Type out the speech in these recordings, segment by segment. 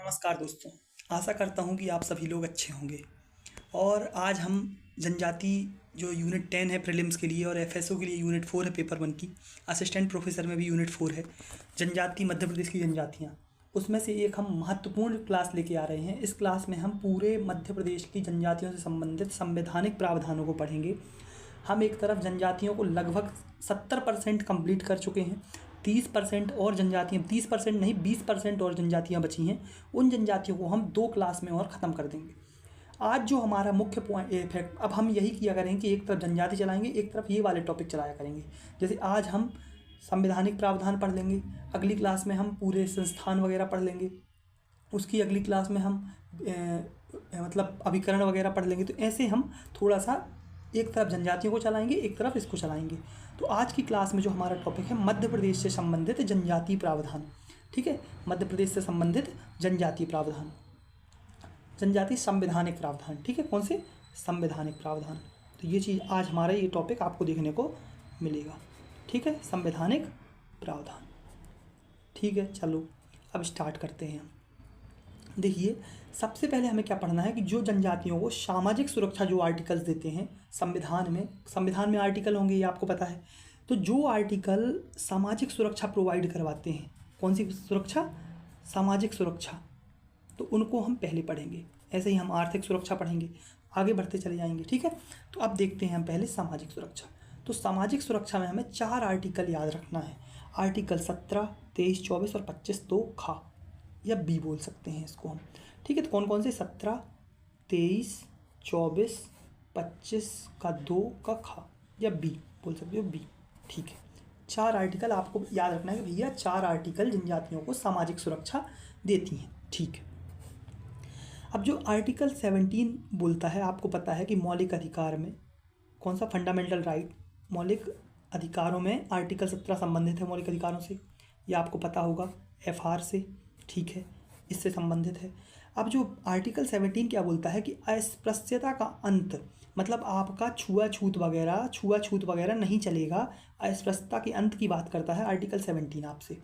नमस्कार दोस्तों। आशा करता हूँ कि आप सभी लोग अच्छे होंगे। और आज हम जनजाति जो यूनिट 10 है प्रीलिम्स के लिए और एफएसओ के लिए यूनिट 4 है पेपर 1 की, असिस्टेंट प्रोफेसर में भी यूनिट 4 है, जनजाति मध्य प्रदेश की जनजातियाँ, उसमें से एक हम महत्वपूर्ण क्लास लेके आ रहे हैं। इस क्लास में हम पूरे मध्य प्रदेश की जनजातियों से संबंधित संवैधानिक प्रावधानों को पढ़ेंगे। हम एक तरफ जनजातियों को लगभग 70% कंप्लीट कर चुके हैं। 30% और जनजातियाँ, 30% नहीं 20% और जनजातियाँ बची हैं। उन जनजातियों को हम 2 क्लास में और ख़त्म कर देंगे। आज जो हमारा मुख्य पॉइंट इफेक्ट, अब हम यही किया करेंगे कि एक तरफ जनजाति चलाएंगे, एक तरफ ये वाले टॉपिक चलाया करेंगे। जैसे आज हम संवैधानिक प्रावधान पढ़ लेंगे, अगली क्लास में हम पूरे संस्थान वगैरह पढ़ लेंगे, उसकी अगली क्लास में हम मतलब अभिकरण वगैरह पढ़ लेंगे। तो ऐसे हम थोड़ा सा एक तरफ जनजातियों को चलाएंगे, एक तरफ इसको चलाएंगे। तो आज की क्लास में जो हमारा टॉपिक है मध्य प्रदेश से संबंधित जनजाति प्रावधान। ठीक है, मध्य प्रदेश से संबंधित जनजाति प्रावधान, जनजाति संवैधानिक प्रावधान। ठीक है, कौन से? संवैधानिक प्रावधान। तो ये चीज़ आज हमारा ये टॉपिक आपको देखने को मिलेगा। ठीक है, संवैधानिक प्रावधान। ठीक है, चलो अब स्टार्ट करते हैं हम। देखिए, सबसे पहले हमें क्या पढ़ना है कि जो जनजातियों को सामाजिक सुरक्षा जो आर्टिकल्स देते हैं संविधान में आर्टिकल होंगे, ये आपको पता है। तो जो आर्टिकल सामाजिक सुरक्षा प्रोवाइड करवाते हैं, कौन सी सुरक्षा? सामाजिक सुरक्षा। तो उनको हम पहले पढ़ेंगे। ऐसे ही हम आर्थिक सुरक्षा पढ़ेंगे, आगे बढ़ते चले जाएंगे। ठीक है, तो अब देखते हैं हम पहले सामाजिक सुरक्षा। तो सामाजिक सुरक्षा में हमें 4 आर्टिकल याद रखना है। आर्टिकल 17, 23, 24 और 25 तो खा या बी बोल सकते हैं इसको हम। ठीक है, तो कौन कौन से? 17, 23, 24, 25 का 2 का खा या बी बोल सकते हो, बी। ठीक है, 4 आर्टिकल आपको याद रखना है कि भैया 4 आर्टिकल जनजातियों को सामाजिक सुरक्षा देती हैं। ठीक है, अब जो आर्टिकल 17 बोलता है, आपको पता है कि मौलिक अधिकार में कौन सा? Fundamental right. मौलिक अधिकारों में आर्टिकल 17 संबंधित है मौलिक अधिकारों से, ये आपको पता होगा, एफआर से। ठीक है, इससे संबंधित है। अब जो आर्टिकल 17 क्या बोलता है कि अस्पृश्यता का अंत, मतलब आपका छुआछूत वगैरह नहीं चलेगा। अस्पृश्यता के अंत की बात करता है आर्टिकल 17 आपसे।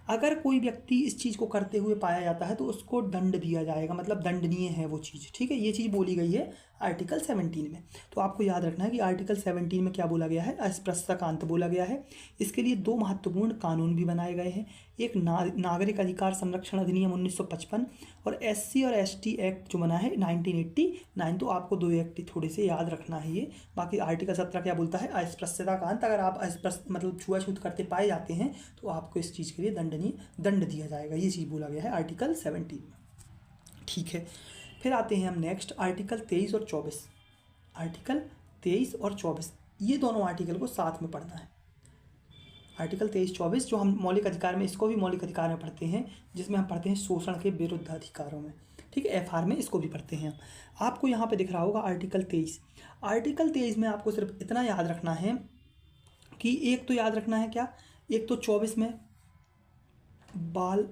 अगर कोई व्यक्ति इस चीज़ को करते हुए पाया जाता है तो उसको दंड दिया जाएगा, मतलब दंडनीय है वो चीज़। ठीक है, ये चीज़ बोली गई है आर्टिकल 17 में। तो आपको याद रखना है कि आर्टिकल 17 में क्या बोला गया है? अस्पृश्यता का अंत बोला गया है। इसके लिए 2 महत्वपूर्ण कानून भी बनाए गए हैं। एक नागरिक अधिकार संरक्षण अधिनियम 1955 और SC और ST एक्ट जो बना है 1989। तो आपको 2 एक्ट थोड़े से याद रखना है ये। बाकी आर्टिकल 17 क्या बोलता है? अस्पृश्यता का अंत। अगर आप मतलब छुआछूत करते पाए जाते हैं तो आपको इस चीज़ के लिए दंड दिया जाएगा, ये चीज़ बोला गया है आर्टिकल 17 में। ठीक है, फिर आते हैं हम नेक्स्ट आर्टिकल 23 और 24। आर्टिकल 23 और 24 ये दोनों आर्टिकल को साथ में पढ़ना है। आर्टिकल 23-24 जो हम मौलिक अधिकार में, इसको भी मौलिक अधिकार में पढ़ते हैं, जिसमें हम पढ़ते हैं शोषण के विरुद्ध अधिकारों में। ठीक है, एफआर में इसको भी पढ़ते हैं हम। आपको यहाँ पे दिख रहा होगा आर्टिकल 23। आर्टिकल 23 में आपको सिर्फ इतना याद रखना है कि एक तो याद रखना है क्या, एक तो 24 में बाल,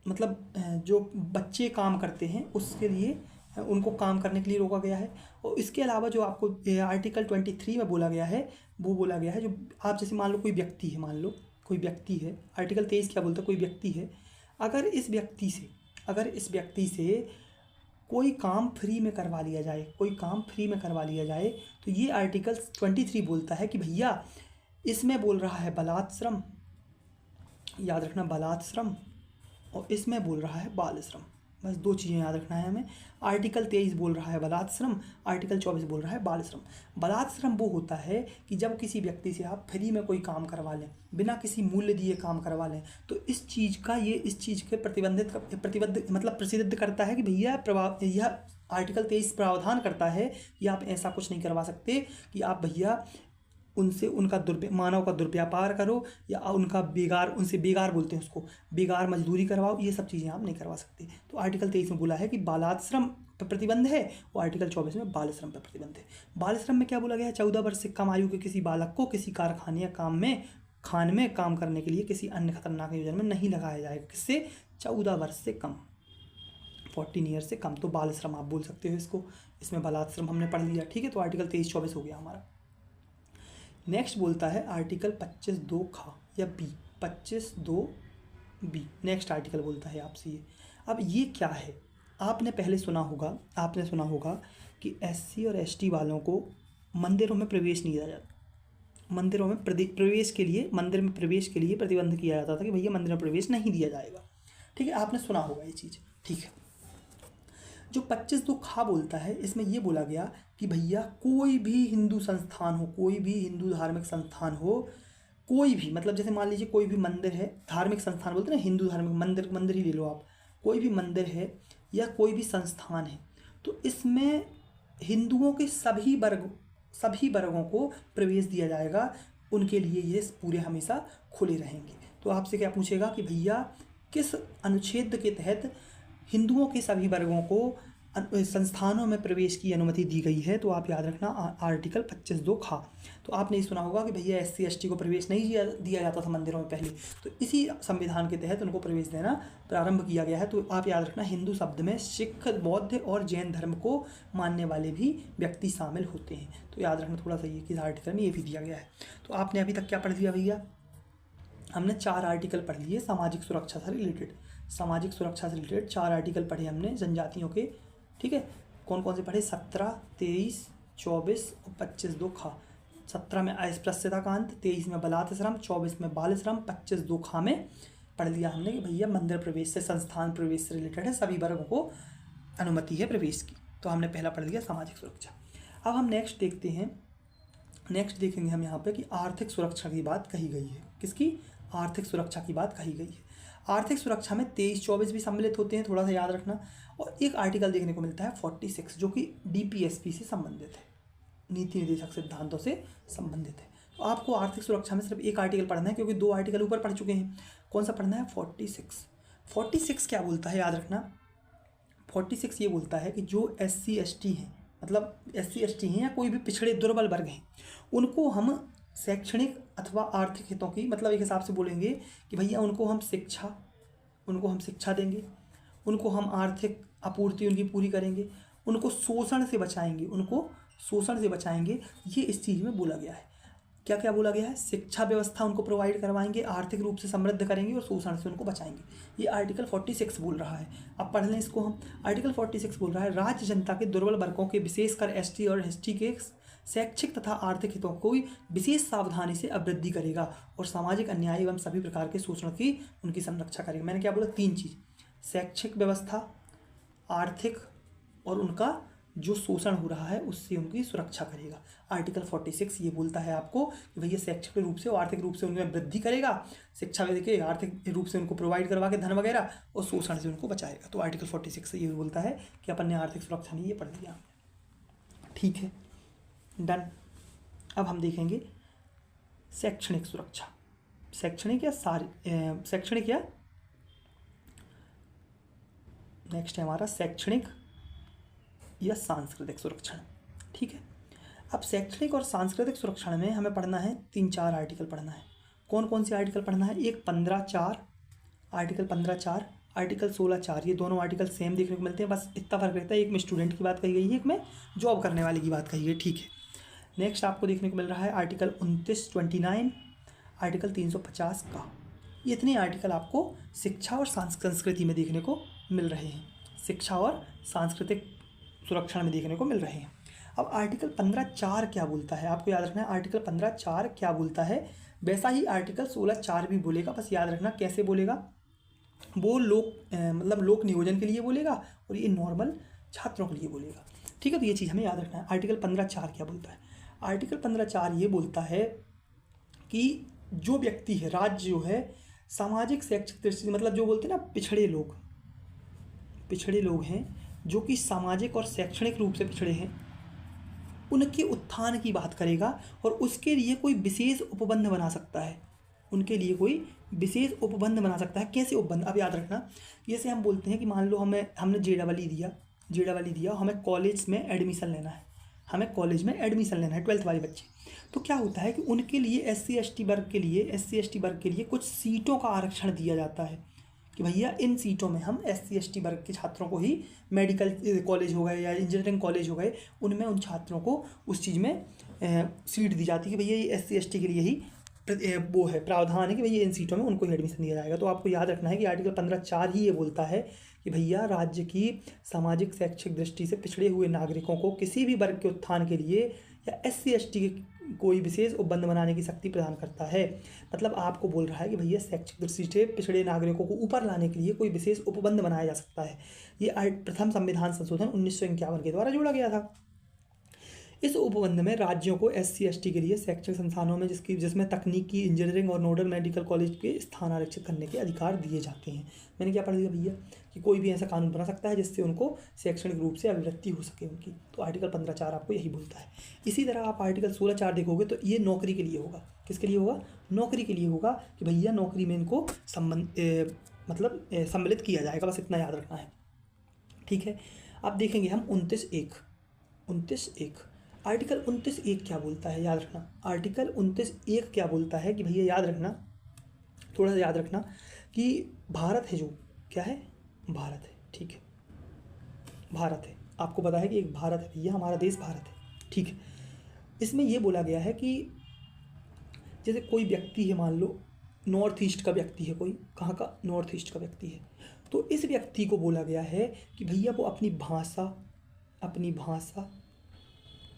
मतलब जो बच्चे काम करते हैं उसके लिए, उनको काम करने के लिए रोका गया है। और इसके अलावा जो आपको आर्टिकल 23 में बोला गया है, वो बोला गया है जो आप जैसे मान लो कोई व्यक्ति है, आर्टिकल 23 क्या बोलता है? कोई व्यक्ति है, अगर इस व्यक्ति से कोई काम फ्री में करवा लिया जाए, तो ये आर्टिकल 23 बोलता है कि भैया इसमें बोल रहा है बलात् श्रम, याद रखना बलात् श्रम, और इसमें बोल रहा है बाल श्रम। बस 2 चीज़ें याद रखना है हमें। आर्टिकल 23 बोल रहा है बलात् श्रम, आर्टिकल 24 बोल रहा है बाल श्रम। बलात् श्रम वो होता है कि जब किसी व्यक्ति से आप फ्री में कोई काम करवा लें, बिना किसी मूल्य दिए काम करवा लें, तो इस चीज़ के प्रसिद्ध करता है कि भैया यह आर्टिकल 23 प्रावधान करता है कि आप ऐसा कुछ नहीं करवा सकते कि आप भैया उनसे मानव का दुर्व्यापार करो, या उनसे बेगार बोलते हैं उसको, बेगार मजदूरी करवाओ, ये सब चीज़ें आप नहीं करवा सकते। तो आर्टिकल 23 में बोला है कि बालात् श्रम पर प्रतिबंध है, और आर्टिकल 24 में बाल श्रम पर प्रतिबंध है। बाल श्रम में क्या बोला गया है? 14 वर्ष से कम आयु के किसी बालक को किसी कारखाने या खान में काम करने के लिए किसी अन्य खतरनाक आयोजन में नहीं लगाया जाएगा। किससे? 14 वर्ष से कम, 14 ईयर से कम। तो बाल श्रम आप बोल सकते हो इसको। इसमें बलात् श्रम हमने पढ़ लिया। ठीक है, तो आर्टिकल 23-24 हो गया हमारा। नेक्स्ट बोलता है आर्टिकल 25(2) खा या बी, 25(2) बी। नेक्स्ट आर्टिकल बोलता है आपसे ये, अब ये क्या है, आपने पहले सुना होगा कि SC और ST वालों को मंदिरों में प्रवेश नहीं दिया जाता, मंदिरों में प्रवेश के लिए, मंदिर में प्रवेश के लिए प्रतिबंध किया जाता था कि भैया मंदिर में प्रवेश नहीं दिया जाएगा। ठीक है, आपने सुना होगा ये चीज़। ठीक है, जो 25(2) खा बोलता है, इसमें ये बोला गया कि भैया कोई भी हिंदू संस्थान हो, कोई भी हिंदू धार्मिक संस्थान हो, कोई भी, मतलब जैसे मान लीजिए कोई भी मंदिर है, धार्मिक संस्थान बोलते हैं ना, हिंदू धार्मिक मंदिर, मंदिर ही ले लो आप, कोई भी मंदिर है या कोई भी संस्थान है, तो इसमें हिंदुओं के सभी वर्गों को प्रवेश दिया जाएगा, उनके लिए ये पूरे हमेशा खुले रहेंगे। तो आपसे क्या पूछेगा कि भैया किस अनुच्छेद के तहत हिंदुओं के सभी वर्गों को संस्थानों में प्रवेश की अनुमति दी गई है, तो आप याद रखना आर्टिकल 25(2) खा। तो आपने सुना होगा कि भैया SC ST को प्रवेश नहीं दिया जाता था मंदिरों में पहले, तो इसी संविधान के तहत उनको प्रवेश देना प्रारंभ किया गया है। तो आप याद रखना हिंदू शब्द में सिख, बौद्ध और जैन धर्म को मानने वाले भी व्यक्ति शामिल होते हैं। तो याद रखना थोड़ा सा ये कि इस आर्टिकल में ये भी दिया गया है। तो आपने अभी तक क्या पढ़ लिया भैया, हमने 4 आर्टिकल पढ़ लिए सामाजिक सुरक्षा से रिलेटेड, 4 आर्टिकल पढ़े हमने जनजातियों के। ठीक है, कौन कौन से पढ़े, 17, 23, 24 और 25(2) खा। 17 में अस्पृश्यता कांड, 23 में बलात् श्रम, 24 में बाल श्रम, 25(2) खा में पढ़ लिया हमने कि भैया मंदिर प्रवेश से, संस्थान प्रवेश से रिलेटेड है, सभी वर्गों को अनुमति है प्रवेश की। तो हमने पहला पढ़ लिया सामाजिक सुरक्षा। अब हम नेक्स्ट देखेंगे हम यहाँ पे कि आर्थिक सुरक्षा की बात कही गई है। किसकी, आर्थिक सुरक्षा की बात कही गई है। आर्थिक सुरक्षा में 23-24 भी सम्मिलित होते हैं, थोड़ा सा याद रखना। और एक आर्टिकल देखने को मिलता है 46 जो कि DPSP से संबंधित है, नीति निर्देशक सिद्धांतों से संबंधित है। तो आपको आर्थिक सुरक्षा में सिर्फ एक आर्टिकल पढ़ना है, क्योंकि 2 आर्टिकल ऊपर पढ़ चुके हैं। कौन सा पढ़ना है, 46 क्या बोलता है, याद रखना 46 ये बोलता है कि जो SC ST हैं, मतलब SC ST हैं या कोई भी पिछड़े दुर्बल वर्ग हैं, उनको हम शैक्षणिक अथवा आर्थिक हितों की, मतलब एक हिसाब से बोलेंगे कि भैया उनको हम शिक्षा देंगे, उनको हम आर्थिक आपूर्ति उनकी पूरी करेंगे, उनको शोषण से बचाएंगे। ये इस चीज़ में बोला गया है। क्या क्या बोला गया है, शिक्षा व्यवस्था उनको प्रोवाइड करवाएंगे, आर्थिक रूप से समृद्ध करेंगे और शोषण से उनको बचाएंगे। ये आर्टिकल 46 बोल रहा है। अब पढ़ लें इसको हम। आर्टिकल 46 बोल रहा है, राज्य जनता के दुर्बल वर्गों के, विशेषकर ST और ST के शैक्षिक तथा आर्थिक हितों को विशेष सावधानी से अवृद्धि करेगा और सामाजिक अन्याय एवं सभी प्रकार के शोषण की उनकी संरक्षा करेगा। मैंने क्या बोला, 3 चीज़, शैक्षिक व्यवस्था, आर्थिक और उनका जो शोषण हो रहा है उससे उनकी सुरक्षा करेगा। आर्टिकल 46 ये बोलता है आपको कि भैया शैक्षिक रूप से और आर्थिक रूप से उनमें वृद्धि करेगा, शिक्षा देके आर्थिक रूप से उनको प्रोवाइड करवा के धन वगैरह, और शोषण से उनको बचाएगा। तो आर्टिकल 46 से ये बोलता है कि अपन ने आर्थिक सुरक्षा नहीं ये पढ़ लिया। ठीक है, डन। अब हम देखेंगे शैक्षणिक सुरक्षा, शैक्षणिक या नेक्स्ट है हमारा शैक्षणिक या सांस्कृतिक सुरक्षण। ठीक है, अब शैक्षणिक और सांस्कृतिक सुरक्षण में हमें पढ़ना है 3-4 आर्टिकल पढ़ना है। कौन कौन से आर्टिकल पढ़ना है, एक 15(4), आर्टिकल 15(4), आर्टिकल 16(4। ये दोनों आर्टिकल सेम देखने को मिलते हैं, बस इतना फर्क रहता है, एक में स्टूडेंट की बात कही गई है, एक में जॉब करने वाले की बात कही गई। ठीक है, नेक्स्ट आपको देखने को मिल रहा है आर्टिकल 29, आर्टिकल 350 का। ये इतने आर्टिकल आपको शिक्षा और संस्कृति में देखने को मिल रहे हैं, शिक्षा और सांस्कृतिक सुरक्षण में देखने को मिल रहे हैं। अब आर्टिकल 15(4) क्या बोलता है, आपको याद रखना है आर्टिकल 15(4) क्या बोलता है, वैसा ही आर्टिकल 16(4) भी बोलेगा, बस याद रखना कैसे बोलेगा, वो लोक नियोजन के लिए बोलेगा और ये नॉर्मल छात्रों के लिए बोलेगा। ठीक है, तो ये चीज़ हमें याद रखना है। आर्टिकल 15(4) क्या बोलता है, आर्टिकल 15(4) ये बोलता है कि जो व्यक्ति है, राज्य जो है, सामाजिक शैक्षिक दृष्टि, मतलब जो बोलते हैं ना पिछड़े लोग हैं, जो कि सामाजिक और शैक्षणिक रूप से पिछड़े हैं, उनके उत्थान की बात करेगा और उसके लिए कोई विशेष उपबंध बना सकता है, उनके लिए कोई विशेष उपबंध बना सकता है। कैसे उपबंध, अब याद रखना, जैसे हम बोलते हैं कि मान लो हमने JEE दिया, हमें कॉलेज में एडमिशन लेना है, 12th वाले बच्चे, तो क्या होता है कि उनके लिए SC ST वर्ग के लिए कुछ सीटों का आरक्षण दिया जाता है कि भैया इन सीटों में हम SC ST वर्ग के छात्रों को ही, मेडिकल कॉलेज हो गए या इंजीनियरिंग कॉलेज हो गए, उनमें उन छात्रों को उस चीज़ में सीट दी जाती है कि भैया ये SC ST के लिए ही वो है प्रावधान है कि भैया इन सीटों में उनको ही एडमिशन दिया जाएगा। तो आपको याद रखना है कि आर्टिकल 15(4) ही ये बोलता है कि भैया राज्य की सामाजिक शैक्षिक दृष्टि से पिछड़े हुए नागरिकों को किसी भी वर्ग के उत्थान के लिए या SC/ST के कोई विशेष उपबंध बनाने की शक्ति प्रदान करता है। मतलब आपको बोल रहा है कि भैया शैक्षिक दृष्टि से पिछड़े नागरिकों को ऊपर लाने के लिए कोई विशेष उपबंध बनाया जा सकता है। ये प्रथम संविधान संशोधन 1951 के द्वारा जोड़ा गया था। इस उपबंध में राज्यों को SC/ST के लिए शैक्षिक संस्थानों में जिसमें तकनीकी, इंजीनियरिंग और नोडल मेडिकल कॉलेज के स्थान आरक्षित करने के अधिकार दिए जाते हैं। मैंने क्या पढ़ दिया भैया कि कोई भी ऐसा कानून बना सकता है जिससे उनको शैक्षणिक रूप से अभिव्यक्ति हो सके उनकी। तो आर्टिकल 15(4) आपको यही बोलता है। इसी तरह आप आर्टिकल 16(4) देखोगे तो ये नौकरी के लिए होगा। किसके लिए होगा? नौकरी के लिए होगा कि भैया नौकरी में इनको सम्मिलित किया जाएगा, बस इतना याद रखना है। ठीक है, अब देखेंगे हम 29(1) आर्टिकल 29(1) क्या बोलता है, याद रखना। आर्टिकल 29(1) क्या बोलता है कि भैया याद रखना, थोड़ा सा याद रखना कि भारत है जो क्या है, भारत है। ठीक है, भारत है, आपको पता है कि एक भारत है भैया, हमारा देश भारत है। ठीक है, इसमें ये बोला गया है कि जैसे कोई व्यक्ति है, मान लो नॉर्थ ईस्ट का व्यक्ति है, कोई कहाँ का, नॉर्थ ईस्ट का व्यक्ति है, तो इस व्यक्ति को बोला गया है कि भैया वो अपनी भाषा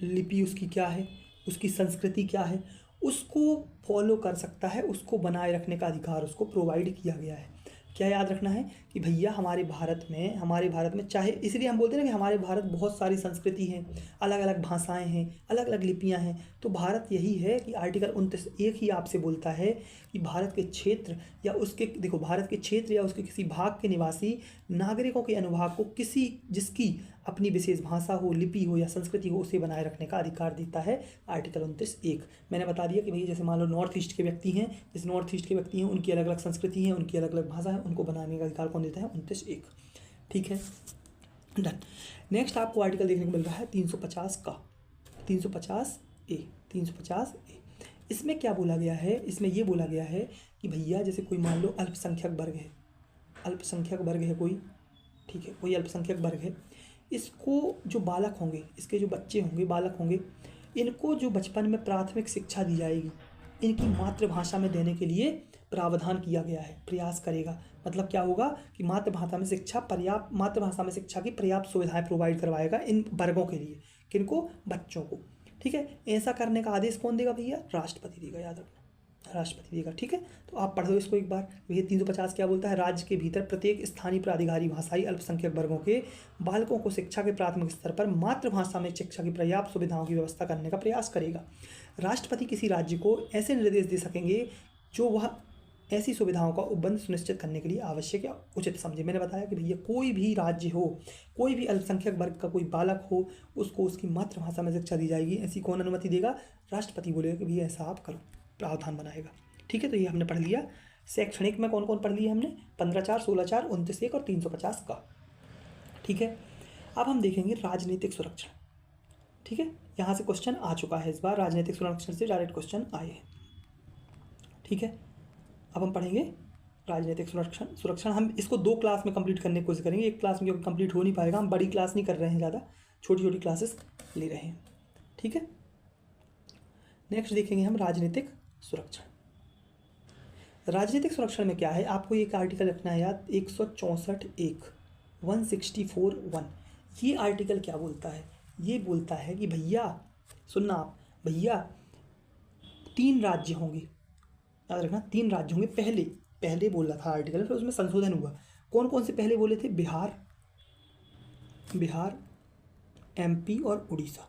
लिपि उसकी क्या है, उसकी संस्कृति क्या है, उसको फॉलो कर सकता है, उसको बनाए रखने का अधिकार उसको प्रोवाइड किया गया है। क्या याद रखना है कि भैया हमारे भारत में चाहे, इसलिए हम बोलते हैं ना कि हमारे भारत बहुत सारी संस्कृति हैं, अलग अलग भाषाएं हैं, अलग अलग लिपियां हैं। तो भारत यही है कि आर्टिकल 29(1) ही आपसे बोलता है कि भारत के क्षेत्र या उसके किसी भाग के निवासी नागरिकों के अनुभाग को जिसकी अपनी विशेष भाषा हो, लिपि हो या संस्कृति हो, उसे बनाए रखने का अधिकार देता है आर्टिकल 29(1). मैंने बता दिया कि भैया जैसे मान लो नॉर्थ ईस्ट के व्यक्ति हैं, उनकी अलग अलग संस्कृति है, उनकी अलग अलग भाषा है, उनको बनाने का अधिकार कौन देता है? 29(1). ठीक है, डन। नेक्स्ट आपको आर्टिकल देखने को मिल रहा है 350 का, 350(a). इसमें क्या बोला गया है? इसमें ये बोला गया है कि भैया जैसे कोई मान लो अल्पसंख्यक वर्ग है कोई, ठीक है, कोई अल्पसंख्यक वर्ग है, इसको जो बालक होंगे, इसके जो बच्चे होंगे, बालक होंगे, इनको जो बचपन में प्राथमिक शिक्षा दी जाएगी, इनकी मातृभाषा में देने के लिए प्रावधान किया गया है, प्रयास करेगा। मतलब क्या होगा कि मातृभाषा में शिक्षा की पर्याप्त सुविधाएं प्रोवाइड करवाएगा इन वर्गों के लिए। किनको? बच्चों को। ठीक है, ऐसा करने का आदेश कौन देगा भैया? राष्ट्रपति देगा, याद रखना, राष्ट्रपति देगा। ठीक है, तो आप पढ़ दो इसको एक बार। भैया 350 क्या बोलता है? राज्य के भीतर प्रत्येक स्थानीय प्राधिकारी भाषाई अल्पसंख्यक वर्गों के बालकों को शिक्षा के प्राथमिक स्तर पर मातृभाषा में शिक्षा की पर्याप्त सुविधाओं की व्यवस्था करने का प्रयास करेगा। राष्ट्रपति किसी राज्य को ऐसे निर्देश दे सकेंगे जो वह ऐसी सुविधाओं का उपबंध सुनिश्चित करने के लिए आवश्यक या उचित समझे। मैंने बताया कि भैया कोई भी राज्य हो, कोई भी अल्पसंख्यक वर्ग का कोई बालक हो, उसको उसकी मातृभाषा में शिक्षा दी जाएगी। ऐसी कौन अनुमति देगा? राष्ट्रपति बोलेगा कि भैया ऐसा आप करो, प्रावधान बनाएगा। ठीक है, तो ये हमने पढ़ लिया। शैक्षणिक में कौन कौन पढ़ लिया हमने? 15(4), 16(4), 29(1) और 350 का। ठीक है, अब हम देखेंगे राजनीतिक सुरक्षण। ठीक है, यहाँ से क्वेश्चन आ चुका है इस बार, राजनीतिक सुरक्षण से डायरेक्ट क्वेश्चन आए हैं। ठीक है, अब हम पढ़ेंगे राजनीतिक सुरक्षण। हम इसको 2 क्लास में कंप्लीट करने की कोशिश करेंगे। एक क्लास में क्योंकि कंप्लीट हो नहीं पाएगा, हम बड़ी क्लास नहीं कर रहे हैं, ज़्यादा छोटी छोटी क्लासेस ले रहे हैं। ठीक है, नेक्स्ट देखेंगे हम राजनीतिक सुरक्षण। राजनीतिक सुरक्षण में क्या है, आपको एक आर्टिकल रखना है याद, 164(1), 164(1). ये आर्टिकल क्या बोलता है? ये बोलता है कि भैया सुनना आप, भैया 3 राज्य होंगे, याद रखना, 3 राज्य होंगे। पहले बोल रहा था आर्टिकल, फिर उसमें संशोधन हुआ। कौन कौन से पहले बोले थे? बिहार, MP और उड़ीसा।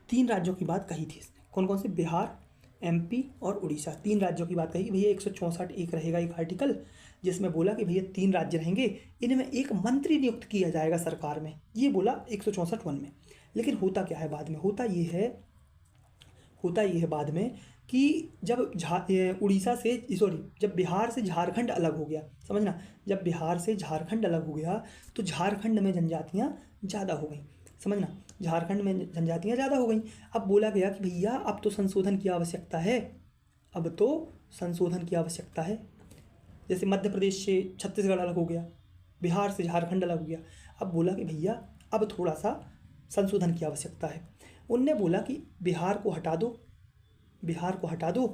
3 राज्यों की बात कही थी इसने। कौन कौन से? बिहार, MP और उड़ीसा, 3 राज्यों की बात कही। भैया 164(1) रहेगा एक आर्टिकल, जिसमें बोला कि भैया 3 राज्य रहेंगे, इनमें एक मंत्री नियुक्त किया जाएगा सरकार में। ये बोला 164(1) में। लेकिन होता क्या है बाद में? होता ये है बाद में कि जब जब बिहार से झारखंड अलग हो गया, समझना, जब बिहार से झारखंड अलग हो गया तो झारखंड में जनजातियाँ ज़्यादा हो गई, समझना, झारखंड में जनजातियाँ ज़्यादा हो गई। अब बोला गया कि भैया अब तो संशोधन की आवश्यकता है, जैसे मध्य प्रदेश से छत्तीसगढ़ अलग हो गया, बिहार से झारखंड अलग हो गया। अब बोला कि भैया अब थोड़ा सा संशोधन की आवश्यकता है। उनने बोला कि बिहार को हटा दो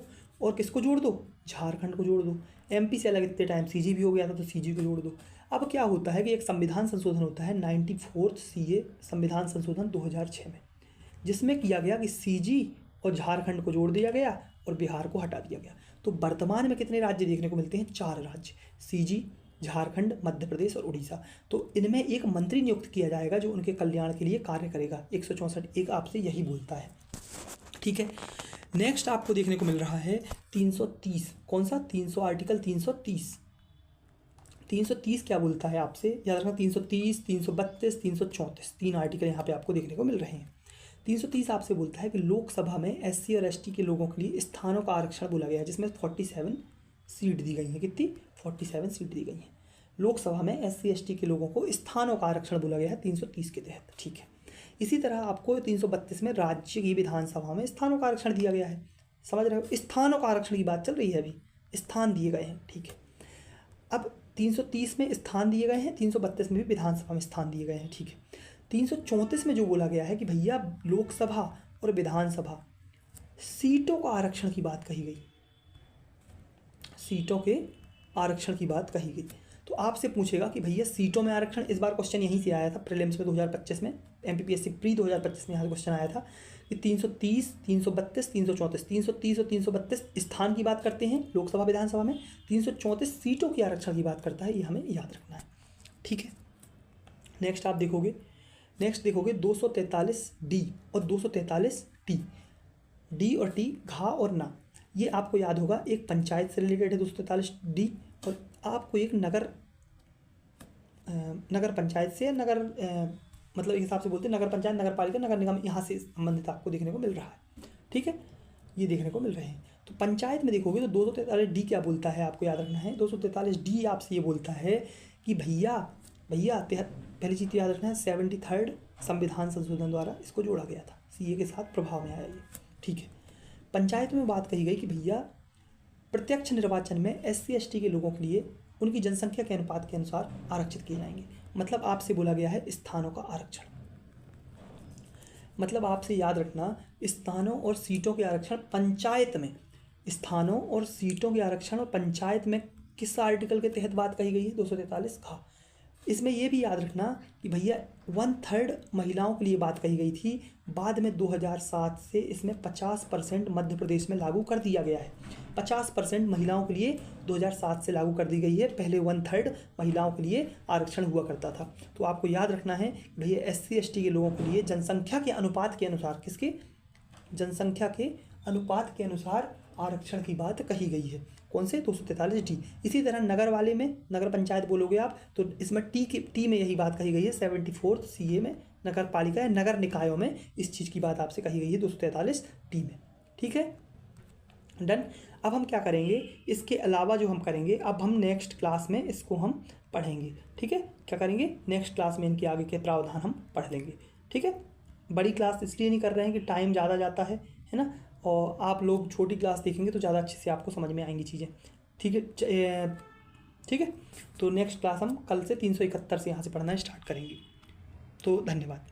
और किसको जोड़ दो, झारखंड को जोड़ दो। एमपी से अलग इतने टाइम सीजी भी हो गया था तो सीजी को जोड़ दो। अब क्या होता है कि एक संविधान संशोधन होता है 94th सीए संविधान संशोधन 2006 में, जिसमें किया गया कि सीजी और झारखंड को जोड़ दिया गया और बिहार को हटा दिया गया। तो वर्तमान में कितने राज्य देखने को मिलते हैं, 4 राज्य, सीजी, झारखंड, मध्य प्रदेश और उड़ीसा। तो इनमें एक मंत्री नियुक्त किया जाएगा जो उनके कल्याण के लिए कार्य करेगा। 164 आपसे यही बोलता है, ठीक है। नेक्स्ट आपको देखने को मिल रहा है 330, कौन सा, 300 आर्टिकल 330। 330 क्या बोलता है आपसे, याद रखना 330, 332, 334 तीन आर्टिकल यहाँ पे आपको देखने को मिल रहे हैं। 330 आपसे बोलता है कि लोकसभा में एससी और एसटी के लोगों के लिए स्थानों का आरक्षण बोला गया है, जिसमें 47 सीट दी गई हैं। कितनी, 47 सीट दी गई हैं। लोकसभा में एससी एसटी के लोगों को स्थानों का आरक्षण बोला गया है 330 के तहत, ठीक है। इसी तरह आपको 332 में राज्य की विधानसभा में स्थानों का आरक्षण दिया गया है, समझ रहे हो, स्थानों का आरक्षण की बात चल रही है, अभी स्थान दिए गए हैं, ठीक है। अब 330 में स्थान दिए गए हैं, 332 में भी विधानसभा में स्थान दिए गए हैं, ठीक है। 334 में जो बोला गया है कि भैया लोकसभा और विधानसभा सीटों का आरक्षण की बात कही गई, सीटों के आरक्षण की बात कही गई। तो आपसे पूछेगा कि भैया सीटों में आरक्षण, इस बार क्वेश्चन यहीं से आया था प्रीलिम्स में 2025 में, एमपीपीएससी प्री 2025 में यहाँ क्वेश्चन आया था कि 330, 332, 334, 330 और 332 स्थान की बात करते हैं लोकसभा विधानसभा में, 334 सीटों की आरक्षण की बात करता है, ये हमें याद रखना है, ठीक है। नेक्स्ट आप देखोगे, नेक्स्ट देखोगे 243 डी और 243 टी, डी और टी, घा और ना, ये आपको याद होगा, एक पंचायत से रिलेटेड है 243 डी, और आपको एक नगर पंचायत से, नगर मतलब एक हिसाब से बोलते हैं नगर पंचायत, नगर पालिका, नगर निगम, यहाँ से संबंधित आपको देखने को मिल रहा है, ठीक है, ये देखने को मिल रहे हैं। तो पंचायत में देखोगे तो 243 डी क्या बोलता है, आपको याद रखना है। 243 डी आपसे ये बोलता है कि भैया पहली चीज़ याद रखना है, 73rd संविधान संशोधन द्वारा इसको जोड़ा गया था, सीए के साथ प्रभाव में आया ये, ठीक है। पंचायत में बात कही गई कि भैया प्रत्यक्ष निर्वाचन में एससी एसटी के लोगों के लिए उनकी जनसंख्या के अनुपात के अनुसार आरक्षित किए जाएंगे। मतलब आपसे बोला गया है स्थानों का आरक्षण, मतलब आपसे याद रखना स्थानों और सीटों के आरक्षण पंचायत में, स्थानों और सीटों के आरक्षण और पंचायत में किस आर्टिकल के तहत बात कही गई है, 243 का। इसमें यह भी याद रखना कि भैया 1/3 महिलाओं के लिए बात कही गई थी, बाद में 2007 से इसमें 50% मध्य प्रदेश में लागू कर दिया गया है। 50% महिलाओं के लिए 2007 से लागू कर दी गई है, पहले 1/3 महिलाओं के लिए आरक्षण हुआ करता था। तो आपको याद रखना है भैया एससी एसटी के लोगों के लिए जनसंख्या के अनुपात के अनुसार, किसके, जनसंख्या के अनुपात के अनुसार आरक्षण की बात कही गई है। कौन से, 243 डी। इसी तरह नगर वाले में, नगर पंचायत बोलोगे आप तो इसमें टी में यही बात कही गई है, 74th सीए में नगर पालिका या नगर निकायों में इस चीज़ की बात आपसे कही गई है 243 टी में, ठीक है, डन। अब हम क्या करेंगे, इसके अलावा जो हम करेंगे, अब हम नेक्स्ट क्लास में इसको हम पढ़ेंगे, ठीक है। क्या करेंगे, नेक्स्ट क्लास में इनके आगे के प्रावधान हम पढ़ लेंगे, ठीक है। बड़ी क्लास इसलिए नहीं कर रहे हैं कि टाइम ज़्यादा जाता है ना, और आप लोग छोटी क्लास देखेंगे तो ज़्यादा अच्छे से आपको समझ में आएंगी चीज़ें, ठीक है, ठीक है। तो नेक्स्ट क्लास हम कल से 371 से यहाँ से पढ़ना स्टार्ट करेंगे। तो धन्यवाद।